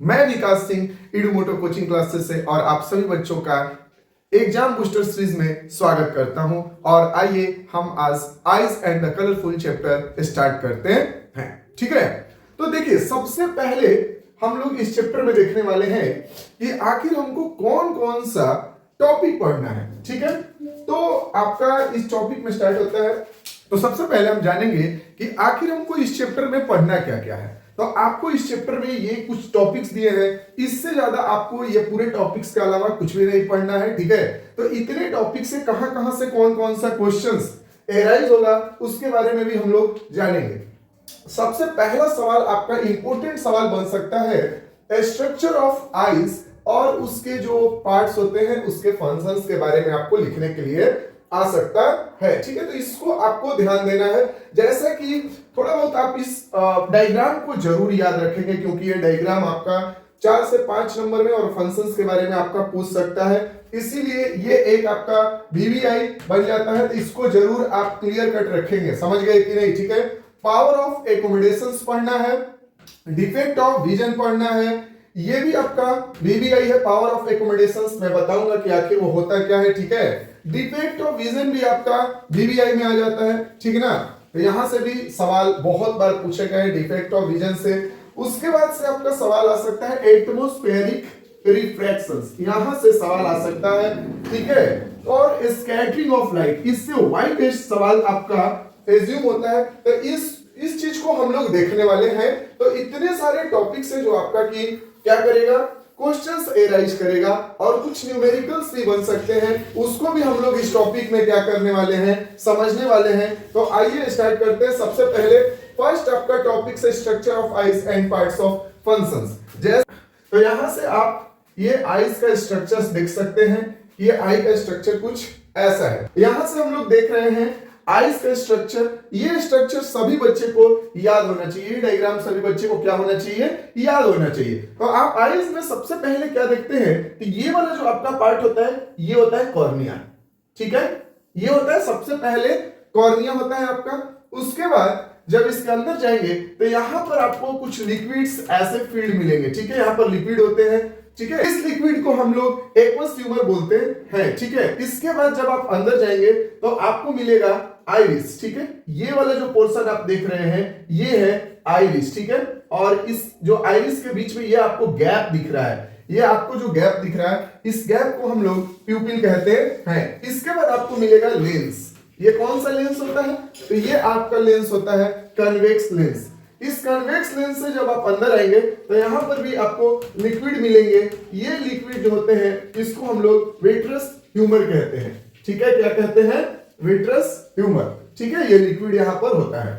मैं विकास Singh इडुमोटो coaching classes से और आप सभी बच्चों का एग्जाम बूस्टर सीरीज में स्वागत करता हूं। और आइए हम आज eyes and the colourful chapter start करते हैं। ठीक है, तो देखिए सबसे पहले हम लोग इस चैप्टर में देखने वाले हैं कि आखिर हमको कौन कौन सा टॉपिक पढ़ना है। ठीक है, तो आपका इस टॉपिक में स्टार्ट होता है। तो सबसे पहले हम जानेंगे कि आखिर हमको इस चैप्टर में पढ़ना क्या क्या है। तो आपको इस चैप्टर में ये कुछ टॉपिक्स दिए हैं, इससे ज्यादा आपको ये पूरे टॉपिक्स के अलावा कुछ भी नहीं पढ़ना है। ठीक है, तो इतने टॉपिक से कहां कहां से कौन कौन सा क्वेश्चंस एराइज होगा उसके बारे में भी हम लोग जानेंगे। सबसे पहला सवाल आपका इंपॉर्टेंट सवाल बन सकता है स्ट्रक्चर ऑफ आइज और उसके जो पार्ट्स होते हैं उसके फंक्शंस के बारे में आपको लिखने के लिए आ सकता है। ठीक है, तो इसको आपको ध्यान देना है। जैसा कि थोड़ा बहुत आप इस डायग्राम को जरूर याद रखेंगे, क्योंकि ये डायग्राम आपका 4 से 5 नंबर में और फंक्शंस के बारे में आपका पूछ सकता है, इसीलिए ये एक आपका वीवीआई बन जाता है। तो इसको जरूर आप क्लियर कट रखेंगे, समझ गए कि नहीं। ठीक है, पावर ऑफ एकोमोडेशंस पढ़ना है, डिफेक्ट ऑफ विजन पढ़ना है, ये भी आपका वीवीआई है। पावर ऑफ एकोमोडेशंस मैं बताऊंगा कि आखिर वो होता क्या है। ठीक है, डिफेक्ट ऑफ विजन भी आपका वीवीआई में आ जाता है। ठीक है ना, तो यहां से भी सवाल बहुत बार पूछे गए डिफेक्ट ऑफ विजन से। उसके बाद से आपका सवाल आ सकता है एटमॉस्फेरिक रिफ्रैक्शंस, यहां से सवाल आ सकता है। ठीक है, और स्कैटरिंग ऑफ लाइट, इससे वाइट सवाल आपका एज्यूम होता है। तो इस चीज को हम लोग देखने वाले हैं। तो इतने सारे टॉपिक्स है जो आपका की क्या करेगा, क्वेश्चंस एराइज करेगा, और कुछ न्यूमेरिकल्स भी बन सकते हैं, उसको भी हम लोग इस टॉपिक में क्या करने वाले हैं, समझने वाले हैं। तो आइए स्टार्ट करते हैं। सबसे पहले फर्स्ट आपका टॉपिक से structure of eyes and parts of functions. जैसे तो यहां से आप ये आइज का स्ट्रक्चर्स देख सकते हैं। ये आई का स्ट्रक्चर कुछ ऐसा है। यहां से हम लोग देख रहे हैं आइज का स्ट्रक्चर। ये स्ट्रक्चर सभी बच्चे को याद होना चाहिए, ये डायग्राम सभी बच्चे को क्या होना चाहिए, याद होना चाहिए। तो आप आइज में सबसे पहले क्या देखते हैं कि ये वाला जो आपका पार्ट होता है ये होता है कॉर्निया। ठीक है, ये होता है सबसे पहले कॉर्निया होता है आपका। उसके बाद जब इसके अंदर जाएंगे तो यहां पर आपको कुछ लिक्विड्स ऐसे फील्ड मिलेंगे। ठीक है, यहां पर लिक्विड होते हैं। ठीक है, इस लिक्विड को हम लोग एक्वस ट्यूमर बोलते हैं। ठीक है, इसके बाद जब आप अंदर जाएंगे तो आपको मिलेगा आइरिस। ठीक है, ये वाला जो पोर्शन आप देख रहे हैं ये है आइरिस। ठीक है, और इस जो आइरिस के बीच में ये आपको गैप दिख रहा है, ये आपको जो गैप दिख रहा है इस गैप को हम लोग प्यूपिल कहते हैं। इसके बाद आपको मिलेगा लेंस। ये कौन सा लेंस होता है, तो ये आपका लेंस होता है कन्वेक्स लेंस। इस कन्वेक्स लेंस से जब आप अंदर आएंगे तो यहां पर भी आपको लिक्विड मिलेंगे। ये लिक्विड जो होते हैं इसको हम लोग विट्रस ह्यूमर कहते हैं। ठीक है, क्या कहते हैं, विट्रस ह्यूमर। ठीक है, ये लिक्विड यहां पर होता है।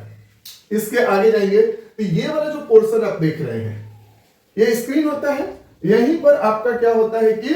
इसके आगे जाएंगे तो ये वाला जो पोर्शन आप देख रहे हैं ये स्क्रीन होता है। यहीं पर आपका क्या होता है कि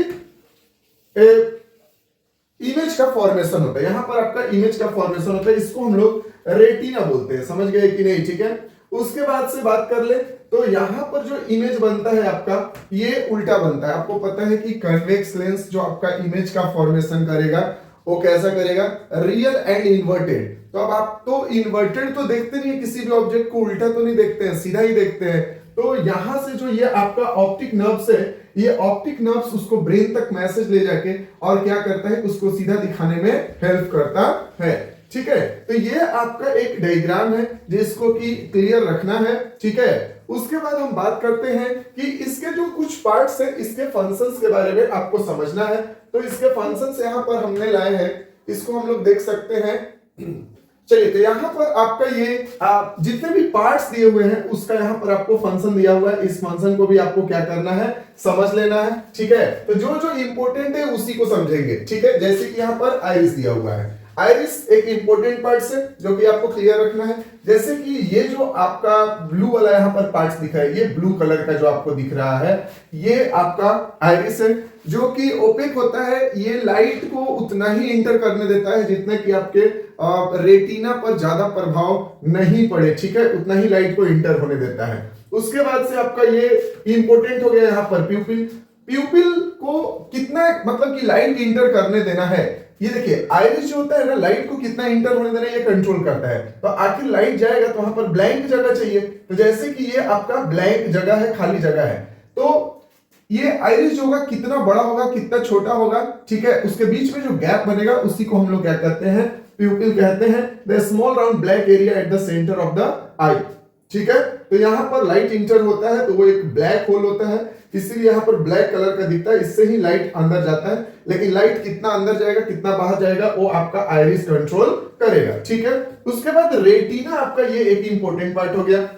इमेज का फॉर्मेशन होता है। यहां पर आपका इमेज का फॉर्मेशन होता है, इसको हम लोग रेटिना बोलते हैं। समझ गए कि नहीं। ठीक है, उसके बाद से बात कर ले तो यहां पर जो इमेज बनता है आपका ये उल्टा बनता है। आपको पता है कि कन्वेक्स लेंस जो आपका इमेज का फॉर्मेशन करेगा वो कैसा करेगा, रियल एंड इन्वर्टेड। तो अब आप तो इन्वर्टेड तो देखते नहीं है, किसी भी ऑब्जेक्ट को उल्टा तो नहीं देखते हैं, सीधा ही देखते हैं। तो यहां से जो ये आपका ऑप्टिक नर्व्स है, ये ऑप्टिक नर्व्स उसको ब्रेन तक मैसेज ले जाके और क्या करता है, उसको सीधा दिखाने में हेल्प करता है। ठीक है, तो ये आपका एक डायग्राम है जिसको कि क्लियर रखना है। ठीक है, उसके बाद हम बात करते हैं कि इसके जो कुछ पार्ट्स हैं इसके फंक्शंस के बारे में आपको समझना है। तो इसके फंक्शंस यहां पर हमने लाए हैं, इसको हम लोग देख सकते हैं। चलिए, तो यहां पर आपका ये जितने भी पार्ट्स दिए हुए हैं उसका यहां पर आपको फंक्शन दिया हुआ है। इस फंक्शन को भी आपको क्या करना है, समझ लेना है। ठीक है, तो जो जो इंपॉर्टेंट है उसी को समझेंगे। ठीक है, जैसे कि यहां पर आइरिस दिया हुआ है, आइरिस एक इंपॉर्टेंट पार्ट है जो कि आपको क्लियर रखना है। जैसे कि ये जो आपका ब्लू वाला यहाँ पर पार्ट्स दिखा है, ये ब्लू कलर का जो आपको दिख रहा है ये आपका आइरिस है, जो कि ओपेक होता है। ये लाइट को उतना ही इंटर करने देता है जितने कि आपके रेटिना पर ज्यादा प्रभाव नहीं पड़े। ठीक है, उतना ही लाइट को इंटर होने देता है। उसके बाद से आपका ये इंपॉर्टेंट हो गया यहाँ पर प्यूपिल। प्यूपिल को कितना मतलब कि लाइट इंटर करने देना है, ये देखिए आइरिस जो होता है ना, लाइट को कितना इंटर होने देना है ये कंट्रोल करता है। तो आखिर लाइट जाएगा तो वहां पर ब्लैंक जगह चाहिए। तो जैसे कि ये आपका ब्लैंक जगह है, खाली जगह है, तो ये आइरिस जो होगा कितना बड़ा होगा कितना छोटा होगा, ठीक है, उसके बीच में जो गैप बनेगा उसी को हम लोग क्या कहते हैं, प्यूपिल कहते हैं। The small round black area at the centre of the eye, ठीक है। तो यहाँ पर लाइट इंटर होता है तो वो एक ब्लैक होल होता है, इसीलिए यहाँ पर ब्लैक कलर का दिखता है, इससे ही लाइट अंदर जाता है। लेकिन लाइट कितना अंदर जाएगा कितना बाहर जाएगा वो आपका आइरिस कंट्रोल करेगा, ठीक है। उसके बाद रेटिना आपका, ये एक इंपॉर्टेंट पार्ट हो गया।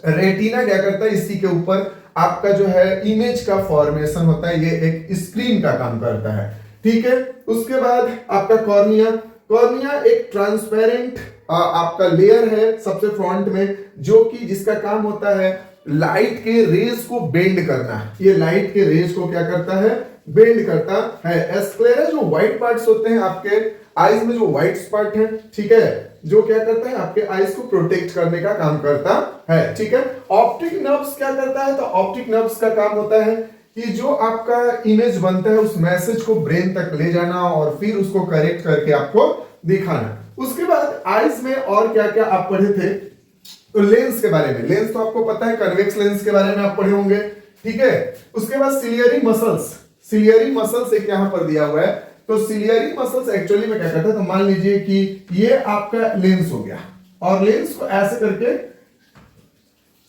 रेटिना क्या करता है, इसी के ऊपर आपका जो है इमेज का फॉर्मेशन होता है, ये एक स्क्रीन का काम करता है, ठीक है। उसके बाद आपका कॉर्निया, कॉर्निया एक ट्रांसपेरेंट आपका लेयर है सबसे फ्रंट में, जो कि जिसका काम होता है लाइट के रेज को बेंड करना। ये लाइट के रेज को क्या करता है, बेंड करता है। स्क्लेरा जो व्हाइट पार्ट्स होते हैं आपके आईज में, जो व्हाइट पार्ट है, ठीक है, जो क्या करता है आपके आईज को प्रोटेक्ट करने का काम करता है, ठीक है। ऑप्टिक नर्व्स क्या करता है, तो ऑप्टिक नर्व्स का काम होता है कि जो आपका इमेज बनता है उस मैसेज को ब्रेन तक ले जाना और फिर उसको करेक्ट करके आपको दिखाना। उसके बाद आईज में और क्या क्या आप पढ़े थे, तो लेंस के बारे में, लेंस तो आपको पता है, कन्वेक्स लेंस के बारे में आप पढ़े होंगे, ठीक है। उसके बाद सिलियरी मसल्स, सिलियरी मसल्स एक यहां पर दिया हुआ है। तो सिलियरी मसल्स एक्चुअली में क्या करता है, तो मान लीजिए कि ये आपका लेंस हो गया और लेंस को ऐसे करके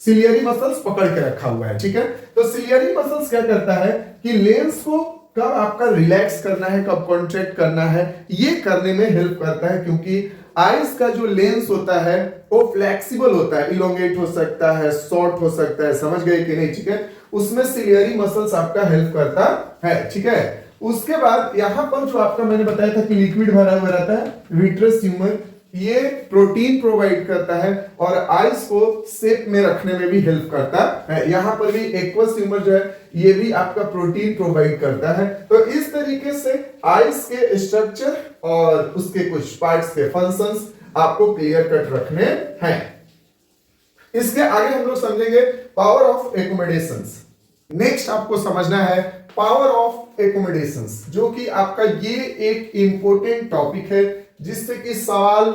सिलियरी मसल्स पकड़ के रखा हुआ है, ठीक है। तो सिलियरी मसल्स क्या करता है कि लेंस को कब आपका रिलैक्स करना है, कब कॉन्ट्रैक्ट करना है, ये करने में हेल्प करता है। क्योंकि आईज का जो लेंस होता है वो फ्लेक्सिबल होता है, इलोंगेट हो सकता है, शॉर्ट हो सकता है, समझ गए कि नहीं, ठीक है। उसमें सिलियरी मसल्स आपका हेल्प करता है, ठीक है। उसके बाद यहां पर जो आपका मैंने बताया था कि लिक्विड भरा हुआ रहता है, विट्रस ट्यूमर, ये प्रोटीन प्रोवाइड करता है और आईज को शेप में रखने में भी हेल्प करता है। यहां पर भी एक्वस ट्यूमर जो है ये भी आपका प्रोटीन प्रोवाइड करता है। तो इस तरीके से आईज के स्ट्रक्चर और उसके कुछ पार्ट्स के फंक्शंस आपको क्लियर कट रखने हैं। इसके आगे हम लोग समझेंगे पावर ऑफ एकोमोडेशंस। नेक्स्ट आपको समझना है पावर ऑफ एकोमोडेशंस, जो कि आपका ये एक इंपॉर्टेंट टॉपिक है जिससे कि सवाल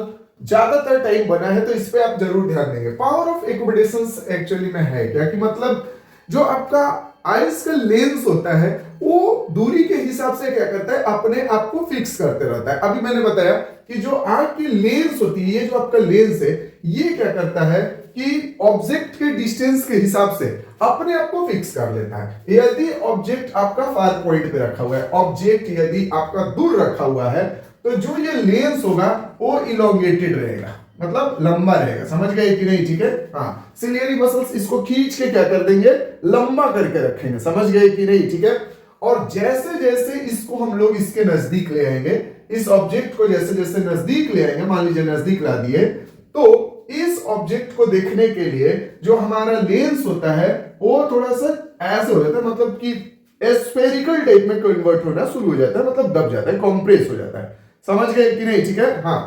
ज्यादातर टाइम बना है, तो इस पे आप जरूर ध्यान देंगे। पावर ऑफ एकोमोडेशंस एक्चुअली में है क्या, कि मतलब जो आपका आईज का लेंस होता है वो दूरी के हिसाब से क्या करता है, अपने आप को फिक्स करते रहता है। अभी मैंने बताया कि जो आंख की लेंस होती है, ये जो आपका लेंस है, ये क्या करता है कि ऑब्जेक्ट के डिस्टेंस के हिसाब से अपने आप को फिक्स कर लेता है। यदि ऑब्जेक्ट आपका फार पॉइंट पे रखा हुआ है, ऑब्जेक्ट यदि आपका दूर रखा हुआ है, तो जो ये लेंस होगा वो इलोंगेटेड रहेगा, मतलब लंबा रहेगा, समझ गए कि नहीं, ठीक है। हाँ, सिलियरी मसल्स इसको खींच के क्या कर देंगे, लंबा करके रखेंगे, समझ गए कि नहीं, ठीक है। और जैसे जैसे इसको हम लोग इसके नजदीक ले आएंगे, इस ऑब्जेक्ट को जैसे जैसे नजदीक ले आएंगे, मान लीजिए नजदीक ला दिए, तो इस ऑब्जेक्ट को देखने के लिए जो हमारा लेंस होता है वो थोड़ा सा ऐसे हो जाता है, मतलब कि स्फेरिकल टाइप में कन्वर्ट होना शुरू हो जाता है, मतलब दब जाता है, कॉम्प्रेस हो जाता है, समझ गए कि नहीं, ठीक है। हाँ,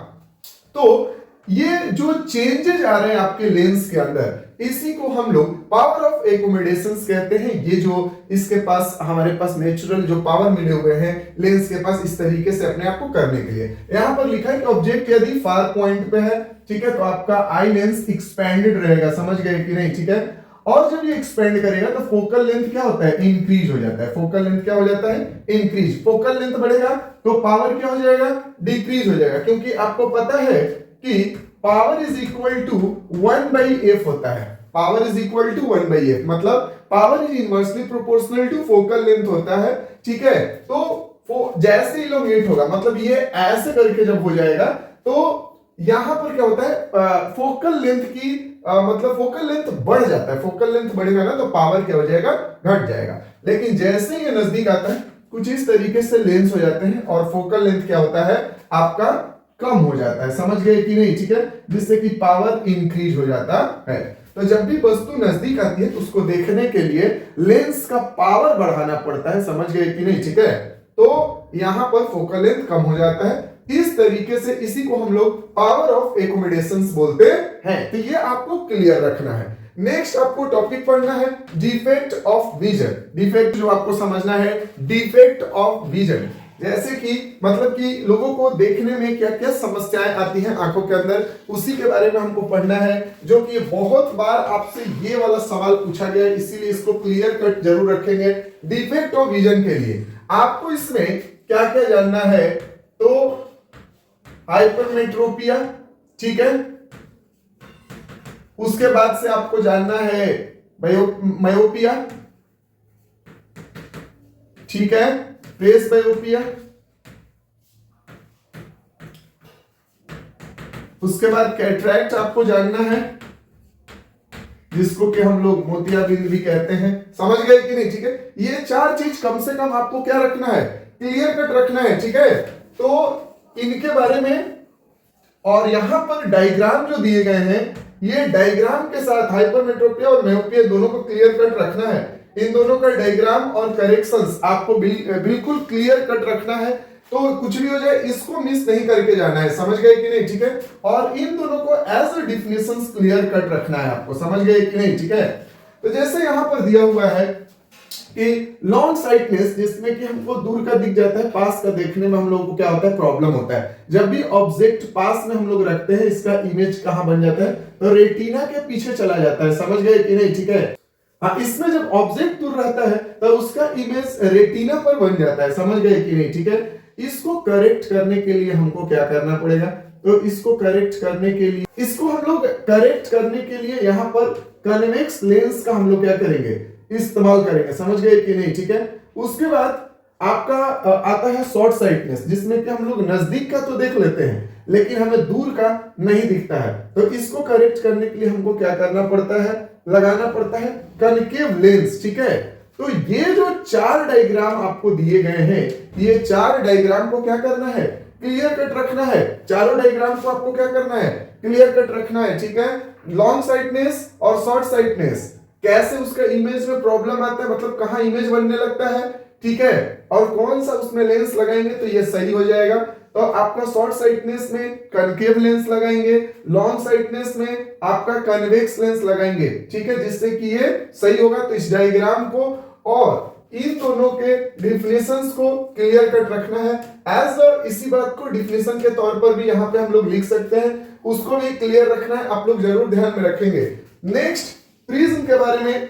तो ये जो चेंजेस आ रहे हैं आपके लेंस के अंदर, इसी को हम लोग पावर ऑफ एकोमोडेशंस कहते हैं। ये जो इसके पास हमारे पास नेचुरल जो पावर मिले हुए हैं लेंस के पास, इस तरीके से अपने आप को करने के लिए। यहां पर लिखा है कि ऑब्जेक्ट यदि फार पॉइंट पे है, ठीक है, तो आपका आई लेंस एक्सपेंडेड रहेगा, समझ गए कि नहीं, ठीक है। और जब ये एक्सपेंड करेगा तो फोकल लेंथ क्या होता है, इंक्रीज हो जाता है। फोकल लेंथ क्या हो जाता है, इंक्रीज। फोकल लेंथ बढ़ेगा तो पावर क्या हो जाएगा, डिक्रीज हो जाएगा, क्योंकि आपको पता है कि power is equal to 1/f होता है। Power is equal to 1/f, मतलब power is inversely proportional to focal length होता है, ठीक है। तो जैसे इलोंगेट होगा, मतलब ये ऐसे करके जब हो जाएगा, तो यहां पर क्या होता है, फोकल लेंथ की मतलब फोकल लेंथ बढ़ जाता है। फोकल लेंथ बढ़ेगा ना तो पावर क्या हो जाएगा, घट जाएगा। लेकिन जैसे ये नजदीक आता है, कुछ इस तरीके से लेंस हो जाते हैं और फोकल लेंथ क्या होता है, आपका कम हो जाता है, समझ गए कि नहीं, ठीक है, जिससे कि पावर इंक्रीज हो जाता है। तो जब भी वस्तु नजदीक आती है तो उसको देखने के लिए लेंस का पावर बढ़ाना पड़ता है, समझ गए कि नहीं, ठीक है। तो यहां पर फोकल लेंथ कम हो जाता है। इस तरीके से इसी को हम लोग पावर ऑफ एकोमोडेशंस बोलते हैं। तो ये आपको क्लियर रखना है। नेक्स्ट आपको टॉपिक पढ़ना है डिफेक्ट ऑफ विजन। डिफेक्ट जो आपको समझना है, डिफेक्ट ऑफ विजन। जैसे कि मतलब कि लोगों को देखने में क्या क्या समस्याएं आती हैं आंखों के अंदर, उसी के बारे में हमको पढ़ना है। जो कि बहुत बार आपसे ये वाला सवाल पूछा गया है, इसीलिए इसको क्लियर कट जरूर रखेंगे। डिफेक्ट ऑफ विजन के लिए आपको इसमें क्या क्या जानना है, तो हाइपरमेट्रोपिया, ठीक है, उसके बाद से आपको जानना है मायोपिया, ठीक है, फेस बायोपिया, उसके बाद कैटरैक्ट आपको जानना है, जिसको कि हम लोग मोतियाबिंद भी कहते हैं। समझ गए कि नहीं? ठीक है, ये चार चीज कम से कम आपको क्या रखना है, क्लियर कट रखना है, ठीक है। तो इनके बारे में, और यहां पर डायग्राम जो दिए गए हैं, ये डायग्राम के साथ हाइपरमेट्रोपिया और मायोपिया दोनों को क्लियर कट रखना है। इन दोनों का डायग्राम और करेक्शंस आपको बिल्कुल क्लियर कट रखना है। तो कुछ भी हो जाए इसको मिस नहीं करके जाना है। समझ गए कि नहीं? ठीक है, और इन दोनों को as a definitions clear cut रखना है आपको। समझ गए कि नहीं? ठीक है, तो जैसे यहां पर दिया हुआ है कि लॉन्ग साइटनेस, जिसमें कि हमको दूर का दिख जाता है, पास का देखने में हम लोगों को क्या होता है, प्रॉब्लम होता है। जब भी ऑब्जेक्ट पास में हम लोग रखते हैं, इसका इमेज कहां बन जाता है, तो रेटिना के पीछे चला जाता है। समझ गए कि नहीं? ठीक है, हाँ, इसमें जब ऑब्जेक्ट दूर रहता है तो उसका इमेज रेटिना पर बन जाता है। समझ गए कि नहीं? ठीक है, इसको करेक्ट करने के लिए हमको क्या करना पड़ेगा, तो इसको करेक्ट करने के लिए, इसको हम लोग करेक्ट करने के लिए यहां पर कन्वेक्स लेंस का हम लोग क्या करेंगे, इस्तेमाल करेंगे। समझ गए कि नहीं? ठीक है, उसके बाद आपका आता है शॉर्ट साइटनेस, जिसमें कि हम लोग नजदीक का तो देख लेते हैं लेकिन हमें दूर का नहीं दिखता है। तो इसको करेक्ट करने के लिए हमको क्या करना पड़ता है, लगाना पड़ता है कनकेव लेंस। ठीक है, तो ये जो चार डायग्राम आपको दिए गए हैं, ये चार डायग्राम को क्या करना है, क्लियर कट रखना है। चारों डायग्राम को आपको क्या करना है, क्लियर कट रखना है। ठीक है, लॉन्ग साइटनेस और शॉर्ट साइटनेस, कैसे उसका इमेज में प्रॉब्लम आता है, मतलब कहां इमेज बनने लगता है, ठीक है, और कौन सा उसमें लेंस लगाएंगे तो ये सही हो जाएगा। तो आपका शॉर्ट साइटनेस में कनकेव लेंस लगाएंगे, लॉन्ग साइटनेस में आपका कन्वेक्स लेंस लगाएंगे। ठीक है, जिससे कि ये सही होगा। तो इस डायग्राम को और इन दोनों के डिफिनेशंस को क्लियर कट रखना है। एज इसी बात को डिफिनेशन के तौर पर भी यहाँ पे हम लोग लिख सकते हैं, उसको भी क्लियर रखना है, आप लोग जरूर ध्यान में रखेंगे। नेक्स्ट, प्रिज्म के बारे में,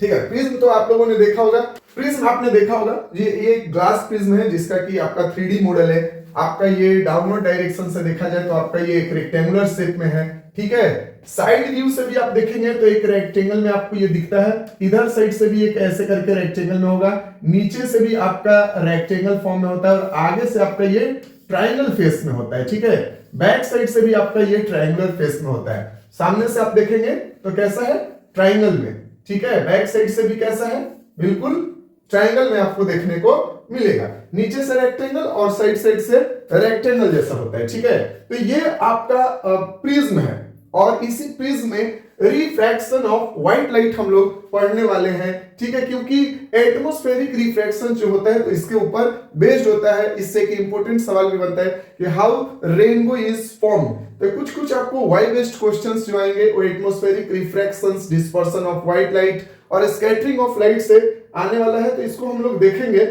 ठीक है, प्रिज्म तो आप लोगों ने देखा होगा, प्रिज्म आपने देखा होगा, ये ग्लास प्रिज्म है जिसका कि आपका 3D मॉडल है। आपका ये डाउनवर्ड डायरेक्शन से देखा जाए तो आपका ये एक रेक्टेंगुलर शेप में है। ठीक है, साइड व्यू से भी आप देखेंगे तो एक रेक्टेंगल में आपको ये दिखता है, इधर साइड से भी एक ऐसे करके रेक्टेंगल में होगा, नीचे से भी आपका रेक्टेंगल फॉर्म में होता है, और आगे से आपका ये ट्रायंगल फेस में होता है। ठीक है, बैक साइड से भी आपका ये ट्रायंगुलर फेस में होता है। सामने से आप देखेंगे तो कैसा है, ट्रायंगल में। ठीक है, बैक साइड से भी कैसा है, बिल्कुल ट्रायंगल में आपको देखने को मिलेगा। नीचे से रेक्टेंगल और साइड से रेक्टेंगल जैसा होता है। ठीक है, तो ये आपका प्रिज्म है, और इसी प्रिज्म में रिफ्रैक्शन ऑफ व्हाइट लाइट हम लोग पढ़ने वाले हैं। ठीक है, क्योंकि एटमॉस्फेरिक रिफ्रैक्शन जो होता है तो इसके ऊपर बेस्ड होता है। इससे कि इंपॉर्टेंट सवाल भी बनता है कि हाउ रेनबो इज फॉर्म। तो कुछ आपको वाई बेस्ड क्वेश्चंस जो आएंगे वो atmospheric refractions, dispersion of white light और स्कैटरिंग ऑफ लाइट से आने वाला है, तो इसको हम लोग देखेंगे।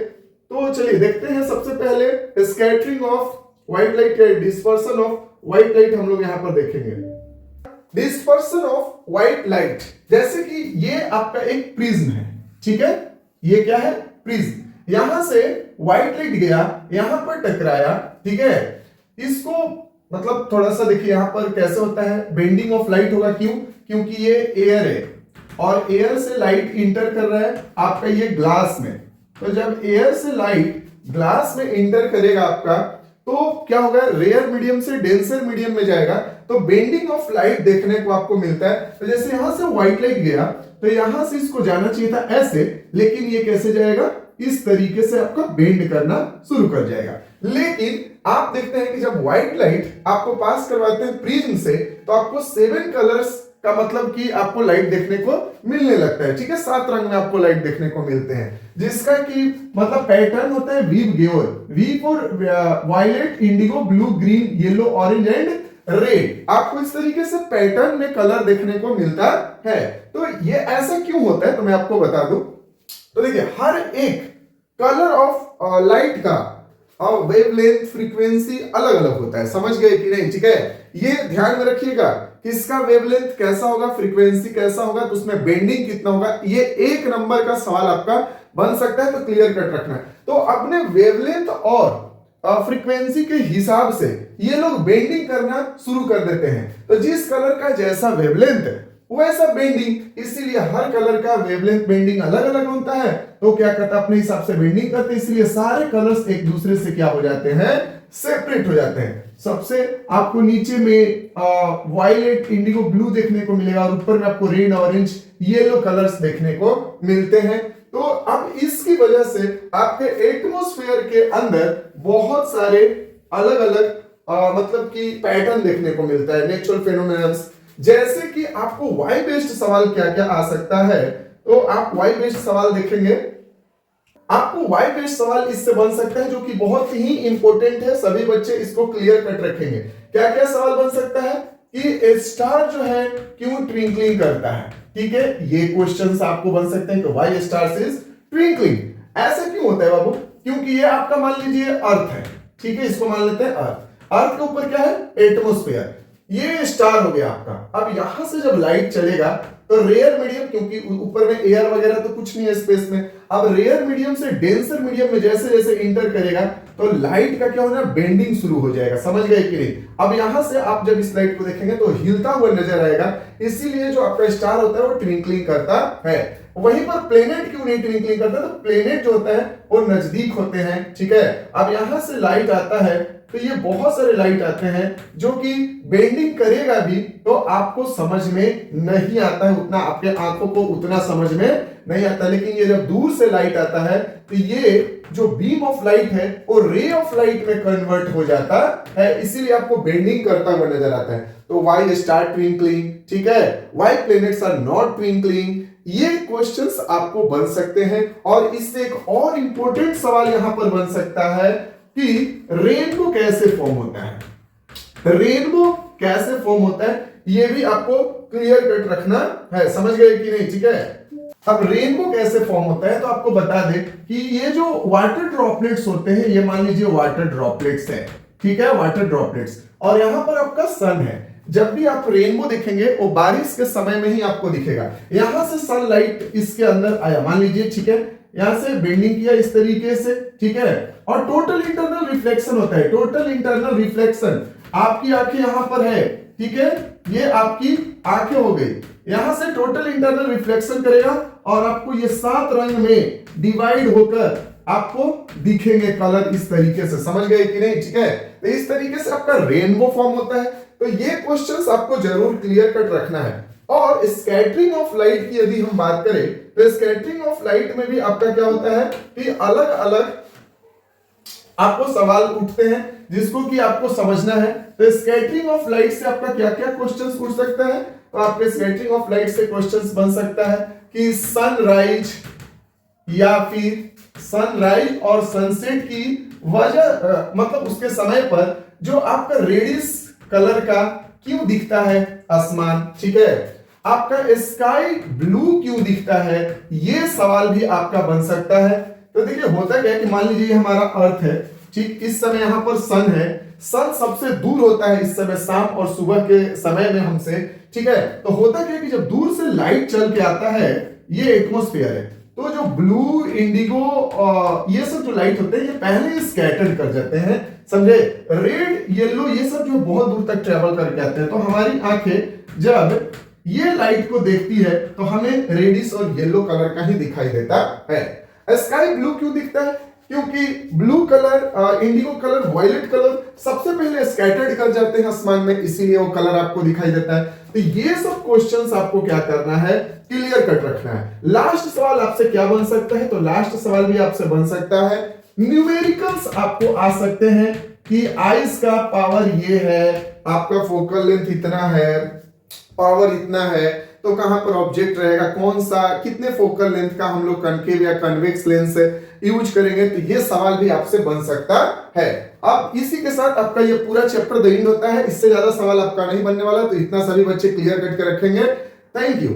तो चलिए देखते हैं, सबसे पहले स्कैटरिंग ऑफ व्हाइट लाइट या डिस्पर्शन ऑफ व्हाइट लाइट हम लोग यहां पर देखेंगे। डिस्पर्शन ऑफ व्हाइट लाइट, जैसे कि ये आपका एक प्रिज्म है। ठीक है, ये क्या है, प्रिज्म। यहां से व्हाइट लाइट गया, यहां पर टकराया। ठीक है, इसको मतलब थोड़ा सा देखिए यहां पर कैसे होता है, बेंडिंग ऑफ लाइट होगा। क्यों? क्योंकि ये एयर है और एयर से लाइट इंटर कर रहा है आपका ये ग्लास में। तो जब एयर से लाइट ग्लास में इंटर करेगा आपका, तो क्या होगा, रेयर मीडियम से डेंसर मीडियम में जाएगा, तो बेंडिंग ऑफ लाइट देखने को आपको मिलता है। तो जैसे यहां से व्हाइट लाइट गया तो यहां से इसको जाना चाहिए था ऐसे, लेकिन ये कैसे जाएगा, इस तरीके से आपका बेंड करना शुरू कर जाएगा। लेकिन आप देखते हैं कि जब व्हाइट लाइट आपको पास करवाते हैं प्रिज्म से, तो आपको 7 कलर्स का मतलब कि आपको लाइट देखने को मिलने लगता है। ठीक है, 7 रंग में आपको लाइट देखने को मिलते हैं, जिसका कि मतलब पैटर्न होता है वी गेवर, V for violet, indigo, blue, green, yellow, orange and red. आपको इस तरीके से पैटर्न में कलर देखने को मिलता है। तो ये ऐसा क्यों होता है, तो मैं आपको बता दूं। तो देखिए, हर एक कलर ऑफ लाइट का और वेवलेंथ फ्रीक्वेंसी अलग अलग होता है, समझ गए कि नहीं? ठीक है, ये ध्यान में रखिएगा कि इसका वेवलेंथ कैसा होगा, फ्रीक्वेंसी कैसा होगा, तो उसमें बेंडिंग कितना होगा, ये एक नंबर का सवाल आपका बन सकता है, तो क्लियर कट रखना है। तो अपने वेवलेंथ और फ्रीक्वेंसी के हिसाब से ये लोग बेंडिंग करना शुरू कर देते हैं। तो जिस कलर का जैसा वेवलेंथ वैसा बेंडिंग, इसीलिए हर कलर का वेवलेंथ बेंडिंग अलग अलग होता है। तो क्या करता है, अपने हिसाब से बेंडिंग करते हैं, इसलिए सारे कलर्स एक दूसरे से क्या हो जाते हैं, सेपरेट हो जाते हैं। सबसे आपको नीचे में वायलेट, इंडिगो ब्लू देखने को मिलेगा और ऊपर में आपको रेड, ऑरेंज, येलो कलर्स देखने को मिलते हैं। तो अब इसकी वजह से आपके एटमॉस्फेयर के अंदर बहुत सारे अलग अलग मतलब कि पैटर्न देखने को मिलता है, नेचुरल फेनोमेनन्स। जैसे कि आपको वाई बेस्ड सवाल क्या क्या आ सकता है, तो आप वाई बेस्ड सवाल देखेंगे, आपको वाई बेस्ड सवाल इससे बन सकता है जो कि बहुत ही इंपॉर्टेंट है, सभी बच्चे इसको क्लियर कट रखेंगे। क्या क्या सवाल बन सकता है कि ए स्टार जो है क्यों ट्विंकलिंग करता है, ठीक है, ये क्वेश्चंस आपको बन सकते हैं कि व्हाई स्टार्स इज ट्विंकलिंग, ऐसा क्यों होता है बाबू, क्योंकि ये आपका मान लीजिए अर्थ है, ठीक है, इसको मान लेते हैं अर्थ, अर्थ के ऊपर क्या है, एटमॉस्फेयर, ये स्टार हो गया आपका। अब यहां से जब लाइट चलेगा तो रेयर मीडियम, क्योंकि ऊपर में एयर वगैरह तो कुछ नहीं है स्पेस में, अब रेयर मीडियम से डेंसर मीडियम में जैसे जैसे इंटर करेगा तो लाइट का क्या होना, बेंडिंग शुरू हो जाएगा, समझ गए कि नहीं? अब यहां से आप जब इस लाइट को देखेंगे तो हिलता हुआ नजर आएगा, इसीलिए जो आपका स्टार होता है वो ट्विंकलिंग करता है। वहीं पर प्लेनेट क्यों नहीं ट्विंकलिंग करता, तो प्लेनेट जो होता है वो नजदीक होते हैं, ठीक है। अब यहां से लाइट आता है तो ये बहुत सारे लाइट आते हैं जो कि बेंडिंग करेगा भी तो आपको समझ में नहीं आता है उतना, आपके आंखों को उतना समझ में नहीं आता, लेकिन ये जब दूर से लाइट आता है तो ये जो बीम ऑफ लाइट है वो रे ऑफ लाइट में कन्वर्ट हो जाता है, इसीलिए आपको बेंडिंग करता हुआ नजर आता है। तो व्हाई स्टार ट्विंकलिंग, ठीक है, why planets are not twinkling, ये क्वेश्चंस आपको बन सकते हैं। और इससे एक और इंपॉर्टेंट सवाल यहां पर बन सकता है कि रेनबो कैसे फॉर्म होता है, रेनबो कैसे फॉर्म होता है, ये भी आपको क्लियर कट रखना है, समझ गए कि नहीं? ठीक है, अब रेनबो कैसे फॉर्म होता है तो आपको बता दें कि ये जो वाटर ड्रॉपलेट्स होते हैं, ये मान लीजिए वाटर ड्रॉपलेट्स है, ठीक है, वाटर ड्रॉपलेट्स, और यहां पर आपका सन है। जब भी आप रेनबो देखेंगे वो बारिश के समय में ही आपको दिखेगा। यहां से सनलाइट इसके अंदर आया, मान लीजिए, ठीक है, यहां से बेंडिंग किया इस तरीके से, ठीक है, और टोटल इंटरनल रिफ्लेक्शन होता है, टोटल इंटरनल रिफ्लेक्शन, आपकी आंखें यहां पर है, ठीक है, ये आपकी आंखें हो गई, यहां से टोटल इंटरनल रिफ्लेक्शन करेगा और आपको ये 7 रंग में डिवाइड होकर आपको दिखेंगे कलर इस तरीके से, समझ गए कि नहीं? ठीक है, तो इस तरीके से आपका रेनबो फॉर्म होता है। तो ये क्वेश्चंस आपको जरूर क्लियर कट रखना है। और स्कैटरिंग ऑफ लाइट की यदि हम बात करें तो स्कैटरिंग ऑफ लाइट में भी आपका क्या होता है कि अलग अलग आपको सवाल उठते हैं जिसको कि आपको समझना है। तो स्कैटरिंग ऑफ लाइट से आपका क्या क्या क्वेश्चंस उठ सकता है, तो आपके स्कैटरिंग ऑफ लाइट से क्वेश्चंस बन सकता है कि सनराइज या फिर सनराइज और सनसेट की वजह मतलब उसके समय पर जो आपका रेडिश कलर का क्यों दिखता है आसमान, ठीक है, आपका स्काई ब्लू क्यों दिखता है, ये सवाल भी आपका बन सकता है। तो देखिए होता क्या है कि मान लीजिए ये हमारा अर्थ है, ठीक, इस समय यहां पर सन है, सन सबसे दूर होता है इस समय शाम और सुबह के समय में हमसे, ठीक है। तो होता क्या है कि जब दूर से लाइट चल के आता है, ये एटमॉस्फेयर है, तो जो ब्लू, इंडिगो ये सब जो लाइट होते हैं ये पहले स्कैटर कर जाते हैं, समझे। रेड, येलो ये सब जो बहुत दूर तक ट्रेवल करके आते हैं। तो हमारी आंखें जब ये लाइट को देखती है तो हमें रेडिश और येलो कलर का ही दिखाई देता है। स्काई ब्लू क्यों दिखता है, क्योंकि blue colour, indigo colour, violet colour सबसे पहले स्कैटर्ड कर जाते हैं आसमान में, इसीलिए वो कलर आपको दिखाई देता है। तो ये सब क्वेश्चंस आपको क्या करना है, क्लियर कट रखना है। लास्ट सवाल आपसे क्या बन सकता है, तो लास्ट सवाल भी आपसे बन सकता है न्यूमेरिकल्स आपको आ सकते हैं कि आइस का पावर ये है, आपका फोकल लेंथ इतना है, पावर इतना है, तो कहां पर ऑब्जेक्ट रहेगा, कौन सा, कितने फोकल लेंथ का हम लोग कनकेव या कन्वेक्स लेंस यूज करेंगे, तो ये सवाल भी आपसे बन सकता है। अब इसी के साथ आपका ये पूरा चैप्टर द एंड होता है, इससे ज्यादा सवाल आपका नहीं बनने वाला, तो इतना सभी बच्चे क्लियर करके रखेंगे। Thank you.